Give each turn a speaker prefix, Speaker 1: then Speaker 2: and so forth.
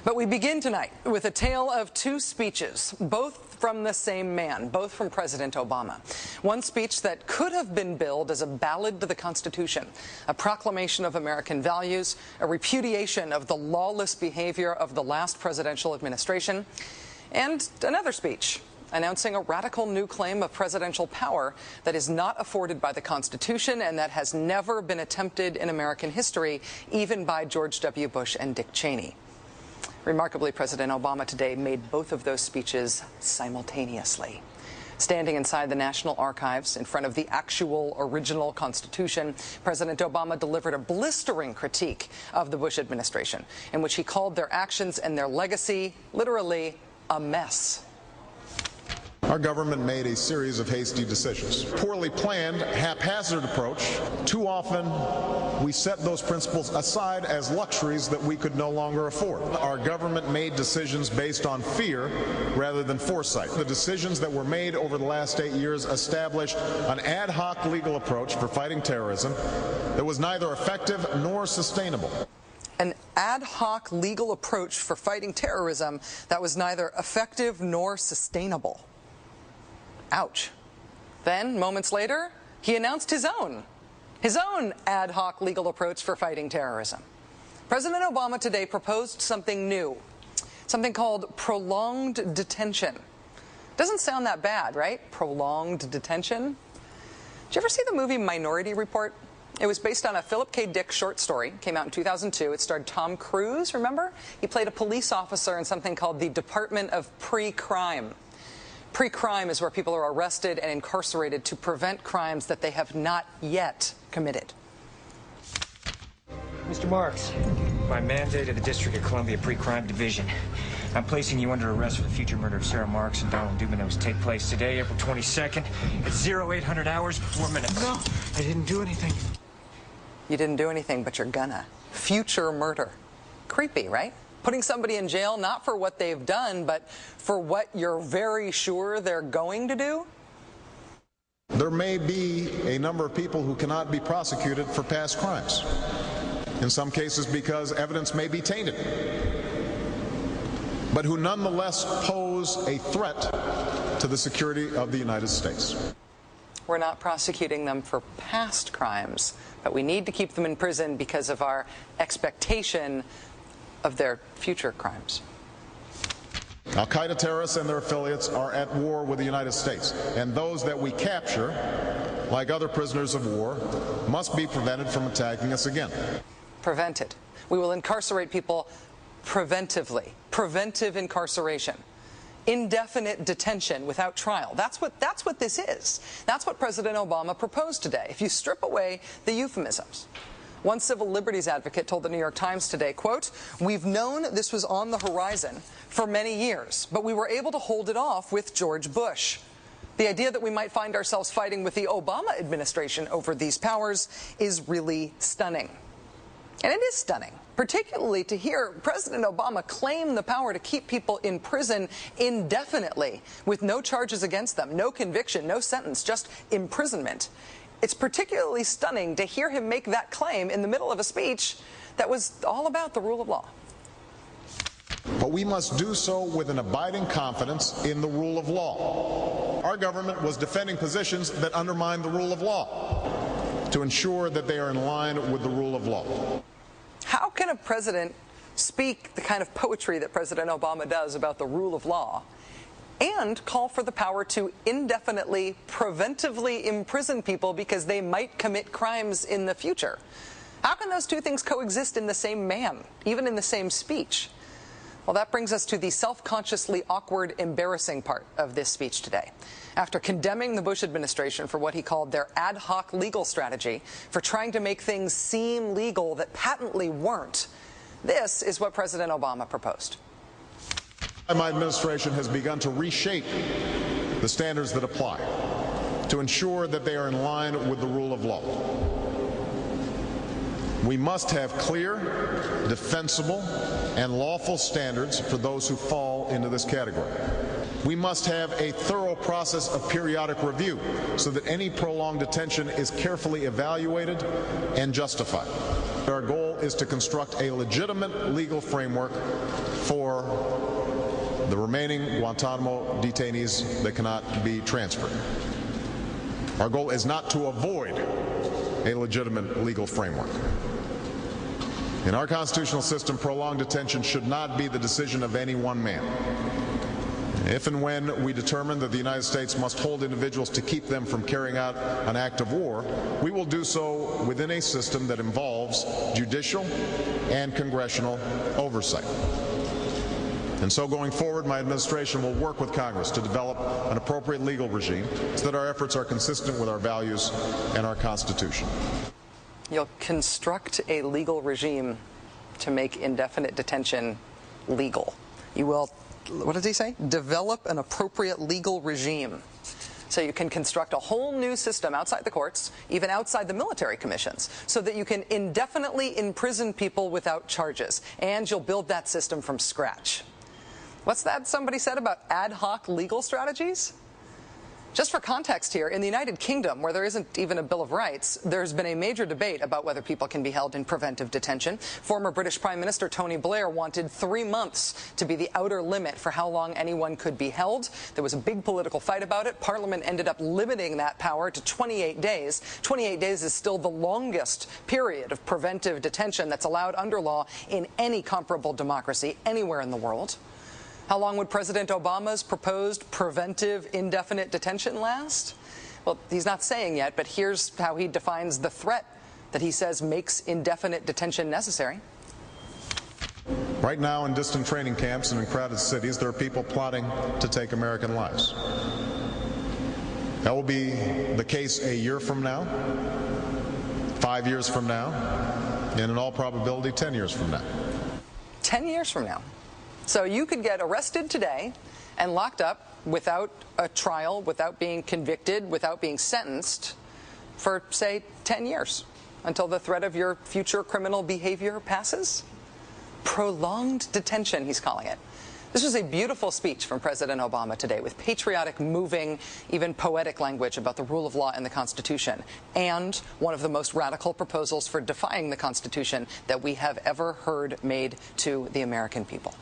Speaker 1: But we begin tonight with a tale of two speeches, both from the same man, both from President Obama. One speech that could have been billed as a ballad to the Constitution, a proclamation of American values, a repudiation of the lawless behavior of the last presidential administration, and another speech announcing a radical new claim of presidential power that is not afforded by the Constitution and that has never been attempted in American history, even by George W. Bush and Dick Cheney. Remarkably, President Obama today made both of those speeches simultaneously. Standing inside the National Archives in front of the actual original Constitution, President Obama delivered a blistering critique of the Bush administration, in which he called their actions and their legacy literally a mess.
Speaker 2: Our government made a series of hasty decisions. Poorly planned, haphazard approach. Too often, we set those principles aside as luxuries that we could no longer afford. Our government made decisions based on fear rather than foresight. The decisions that were made over the last 8 years established an ad hoc legal approach for fighting terrorism that was neither effective nor sustainable.
Speaker 1: An ad hoc legal approach for fighting terrorism that was neither effective nor sustainable. Ouch. Then, moments later, he announced his own ad hoc legal approach for fighting terrorism. President Obama today proposed something new, something called prolonged detention. Doesn't sound that bad, right? Prolonged detention. Did you ever see the movie Minority Report? It was based on a Philip K. Dick short story. Came out in 2002. It starred Tom Cruise, remember? He played a police officer in something called the Department of Pre-Crime. Pre-crime is where people are arrested and incarcerated to prevent crimes that they have not yet committed.
Speaker 3: Mr. Marks, by mandate of the District of Columbia Pre-Crime Division, I'm placing you under arrest for the future murder of Sarah Marks and Donald Dubin that was to take place today, April 22nd, at 0800 hours 4 minutes.
Speaker 4: No, I didn't do anything.
Speaker 1: You didn't do anything, but you're gonna. Future murder. Creepy, right? Putting somebody in jail not for what they've done, but for what you're very sure they're going to do?
Speaker 2: There may be a number of people who cannot be prosecuted for past crimes. In some cases because evidence may be tainted, but who nonetheless pose a threat to the security of the United States.
Speaker 1: We're not prosecuting them for past crimes, but we need to keep them in prison because of our expectation of their future crimes.
Speaker 2: Al-Qaeda terrorists and their affiliates are at war with the United States, and those that we capture, like other prisoners of war, must be prevented from attacking us again.
Speaker 1: Prevented. We will incarcerate people preventively. Preventive incarceration. Indefinite detention without trial. That's what this is. That's what President Obama proposed today, if you strip away the euphemisms. One civil liberties advocate told the New York Times today, quote, "We've known this was on the horizon for many years, but we were able to hold it off with George Bush. The idea that we might find ourselves fighting with the Obama administration over these powers is really stunning." And it is stunning, particularly to hear President Obama claim the power to keep people in prison indefinitely with no charges against them, no conviction, no sentence, just imprisonment. It's particularly stunning to hear him make that claim in the middle of a speech that was all about the rule of law.
Speaker 2: But we must do so with an abiding confidence in the rule of law. Our government was defending positions that undermine the rule of law to ensure that they are in line with the rule of law.
Speaker 1: How can a president speak the kind of poetry that President Obama does about the rule of law and call for the power to indefinitely, preventively imprison people because they might commit crimes in the future? How can those two things coexist in the same man, even in the same speech? Well, that brings us to the self-consciously awkward, embarrassing part of this speech today. After condemning the Bush administration for what he called their ad hoc legal strategy, for trying to make things seem legal that patently weren't, this is what President Obama proposed.
Speaker 2: My administration has begun to reshape the standards that apply to ensure that they are in line with the rule of law. We must have clear, defensible, and lawful standards for those who fall into this category. We must have a thorough process of periodic review so that any prolonged detention is carefully evaluated and justified. Our goal is to construct a legitimate legal framework for the remaining Guantanamo detainees that cannot be transferred. Our goal is not to avoid a legitimate legal framework. In our constitutional system, prolonged detention should not be the decision of any one man. If and when we determine that the United States must hold individuals to keep them from carrying out an act of war, we will do so within a system that involves judicial and congressional oversight. And so going forward, my administration will work with Congress to develop an appropriate legal regime so that our efforts are consistent with our values and our Constitution.
Speaker 1: You'll construct a legal regime to make indefinite detention legal. You will, what did he say? Develop an appropriate legal regime. So you can construct a whole new system outside the courts, even outside the military commissions, so that you can indefinitely imprison people without charges. And you'll build that system from scratch. What's that somebody said about ad hoc legal strategies? Just for context here, in the United Kingdom, where there isn't even a Bill of Rights, there's been a major debate about whether people can be held in preventive detention. Former British Prime Minister Tony Blair wanted 3 months to be the outer limit for how long anyone could be held. There was a big political fight about it. Parliament ended up limiting that power to 28 days. 28 days is still the longest period of preventive detention that's allowed under law in any comparable democracy anywhere in the world. How long would President Obama's proposed preventive indefinite detention last? Well, he's not saying yet, but here's how he defines the threat that he says makes indefinite detention necessary.
Speaker 2: Right now, in distant training camps and in crowded cities, there are people plotting to take American lives. That will be the case a year from now, 5 years from now, and in all probability 10 years from now.
Speaker 1: 10 years from now. So you could get arrested today and locked up without a trial, without being convicted, without being sentenced for, say, 10 years until the threat of your future criminal behavior passes. Prolonged detention, he's calling it. This was a beautiful speech from President Obama today with patriotic, moving, even poetic language about the rule of law and the Constitution, and one of the most radical proposals for defying the Constitution that we have ever heard made to the American people.